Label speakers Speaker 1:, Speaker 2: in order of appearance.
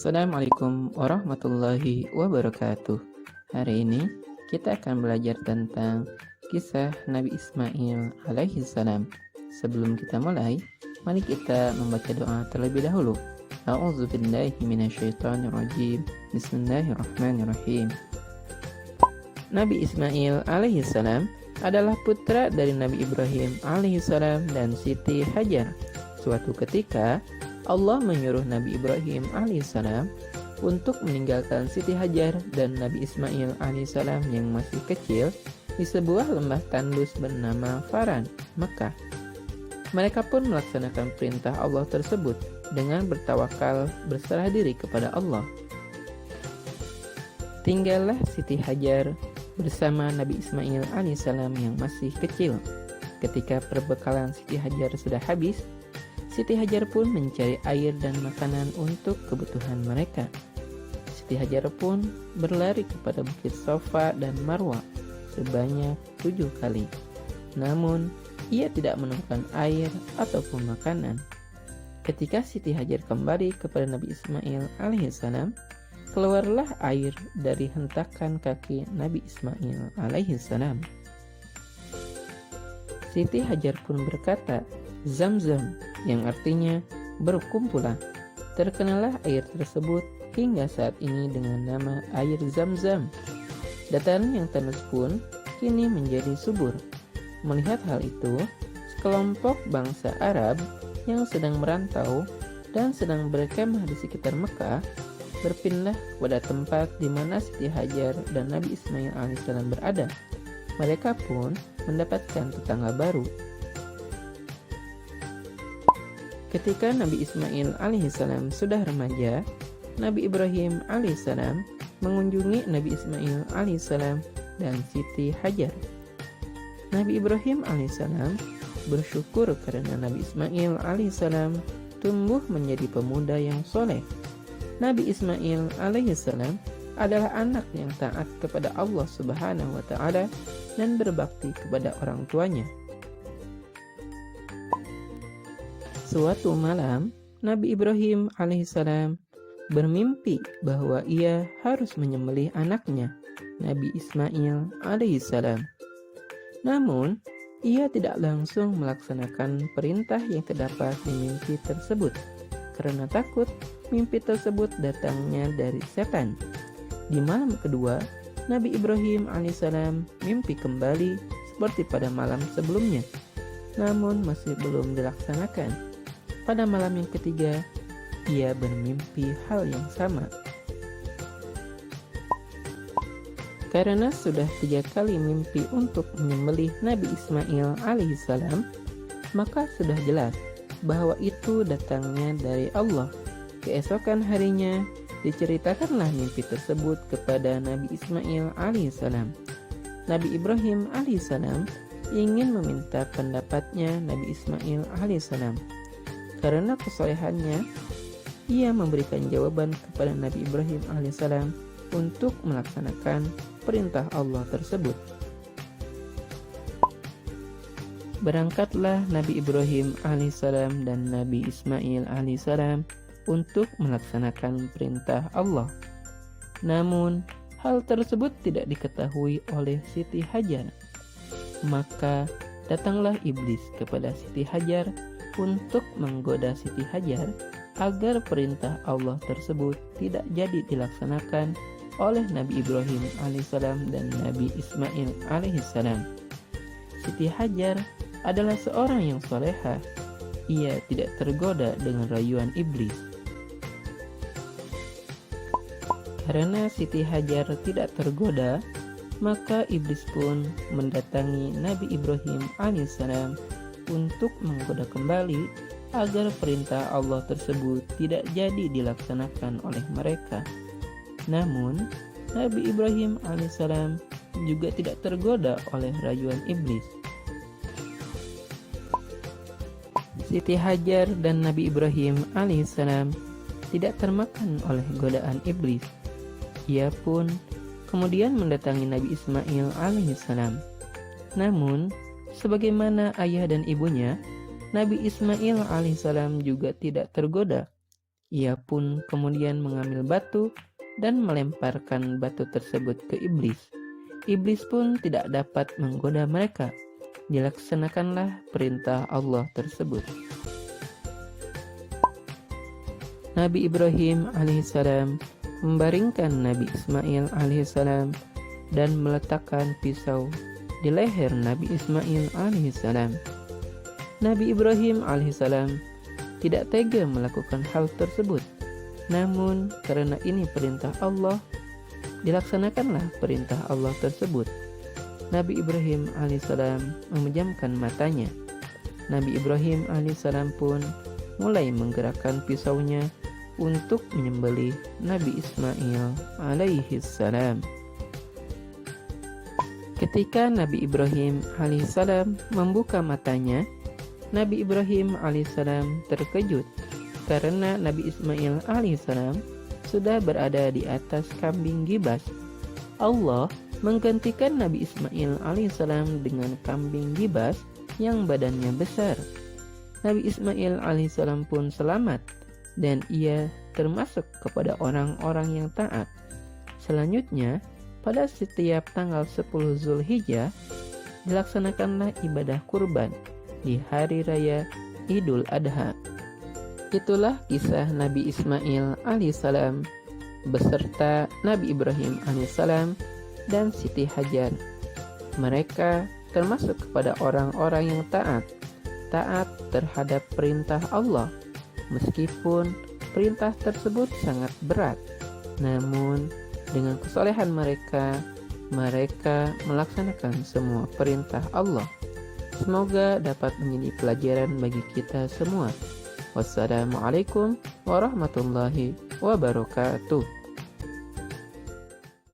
Speaker 1: Assalamualaikum warahmatullahi wabarakatuh. Hari ini kita akan belajar tentang kisah Nabi Ismail alaihi salam. Sebelum kita mulai, mari kita membaca doa terlebih dahulu. A'udzubillahi minasyaitonirrajim. Bismillahirrahmanirrahim. Nabi Ismail alaihi salam adalah putra dari Nabi Ibrahim alaihi salam dan Siti Hajar. Suatu ketika Allah menyuruh Nabi Ibrahim alaihissalam untuk meninggalkan Siti Hajar dan Nabi Ismail alaihissalam yang masih kecil di sebuah lembah tandus bernama Faran, Mekah. Mereka pun melaksanakan perintah Allah tersebut dengan bertawakal berserah diri kepada Allah. Tinggallah Siti Hajar bersama Nabi Ismail alaihissalam yang masih kecil. Ketika perbekalan Siti Hajar sudah habis, Siti Hajar pun mencari air dan makanan untuk kebutuhan mereka. Siti Hajar pun berlari kepada bukit Safa dan Marwa sebanyak 7 kali. Namun, ia tidak menemukan air ataupun makanan. Ketika Siti Hajar kembali kepada Nabi Ismail alaihissalam, keluarlah air dari hentakan kaki Nabi Ismail alaihissalam. Siti Hajar pun berkata, "Zam-zam," yang artinya berkumpullah. Terkenalah air tersebut hingga saat ini dengan nama air Zam-zam. Dataran yang tandus pun kini menjadi subur. Melihat hal itu, sekelompok bangsa Arab yang sedang merantau dan sedang berkemah di sekitar Mekah berpindah kepada tempat di mana Siti Hajar dan Nabi Ismail alaihissalam berada. Mereka pun mendapatkan tetangga baru. Ketika Nabi Ismail alaihissalam sudah remaja, Nabi Ibrahim alaihissalam mengunjungi Nabi Ismail alaihissalam dan Siti Hajar. Nabi Ibrahim alaihissalam bersyukur karena Nabi Ismail alaihissalam tumbuh menjadi pemuda yang soleh. Nabi Ismail alaihissalam adalah anak yang taat kepada Allah Subhanahu wa Ta'ala dan berbakti kepada orang tuanya. Suatu malam, Nabi Ibrahim alaihissalam bermimpi bahwa ia harus menyembelih anaknya, Nabi Ismail alaihissalam. Namun, ia tidak langsung melaksanakan perintah yang terdapat di mimpi tersebut karena takut mimpi tersebut datangnya dari setan. Di malam kedua, Nabi Ibrahim alaihissalam mimpi kembali seperti pada malam sebelumnya, namun masih belum dilaksanakan. Pada malam yang ketiga, ia bermimpi hal yang sama. Karena sudah 3 kali mimpi untuk menyembelih Nabi Ismail alaihissalam, maka sudah jelas bahwa itu datangnya dari Allah. Keesokan harinya, diceritakanlah mimpi tersebut kepada Nabi Ismail alaihissalam. Nabi Ibrahim alaihissalam ingin meminta pendapatnya Nabi Ismail alaihissalam. Karena kesolehannya, ia memberikan jawaban kepada Nabi Ibrahim alaihissalam untuk melaksanakan perintah Allah tersebut. Berangkatlah Nabi Ibrahim alaihissalam dan Nabi Ismail alaihissalam untuk melaksanakan perintah Allah. Namun, hal tersebut tidak diketahui oleh Siti Hajar. Maka datanglah iblis kepada Siti Hajar untuk menggoda Siti Hajar agar perintah Allah tersebut tidak jadi dilaksanakan oleh Nabi Ibrahim alaihissalam dan Nabi Ismail alaihissalam. Siti Hajar adalah seorang yang solehah. Ia tidak tergoda dengan rayuan iblis. Karena Siti Hajar tidak tergoda, maka iblis pun mendatangi Nabi Ibrahim alaihissalam untuk menggoda kembali agar perintah Allah tersebut tidak jadi dilaksanakan oleh mereka. Namun, Nabi Ibrahim alaihissalam juga tidak tergoda oleh rayuan iblis. Siti Hajar dan Nabi Ibrahim alaihissalam tidak termakan oleh godaan iblis. Ia pun kemudian mendatangi Nabi Ismail alaihissalam. Namun, sebagaimana ayah dan ibunya, Nabi Ismail alaihissalam juga tidak tergoda. Ia pun kemudian mengambil batu dan melemparkan batu tersebut ke iblis. Iblis pun tidak dapat menggoda mereka. Dilaksanakanlah perintah Allah tersebut. Nabi Ibrahim alaihissalam membaringkan Nabi Ismail alaihissalam dan meletakkan pisau di leher Nabi Ismail alaihissalam. Nabi Ibrahim alaihissalam tidak tega melakukan hal tersebut. Namun karena ini perintah Allah, dilaksanakanlah perintah Allah tersebut. Nabi Ibrahim alaihissalam memejamkan matanya. Nabi Ibrahim alaihissalam pun mulai menggerakkan pisaunya untuk menyembelih Nabi Ismail alaihissalam. Ketika Nabi Ibrahim alaihissalam membuka matanya, Nabi Ibrahim alaihissalam terkejut karena Nabi Ismail alaihissalam sudah berada di atas kambing gibas. Allah menggantikan Nabi Ismail alaihissalam dengan kambing gibas yang badannya besar. Nabi Ismail alaihissalam pun selamat dan ia termasuk kepada orang-orang yang taat. Selanjutnya, pada setiap tanggal 10 Zulhijjah dilaksanakanlah ibadah kurban di hari raya Idul Adha. Itulah kisah Nabi Ismail alaihissalam beserta Nabi Ibrahim alaihissalam dan Siti Hajar. Mereka termasuk kepada orang-orang yang taat terhadap perintah Allah. Meskipun perintah tersebut sangat berat, namun dengan kesolehan mereka melaksanakan semua perintah Allah. Semoga dapat menjadi pelajaran bagi kita semua. Wassalamualaikum warahmatullahi wabarakatuh.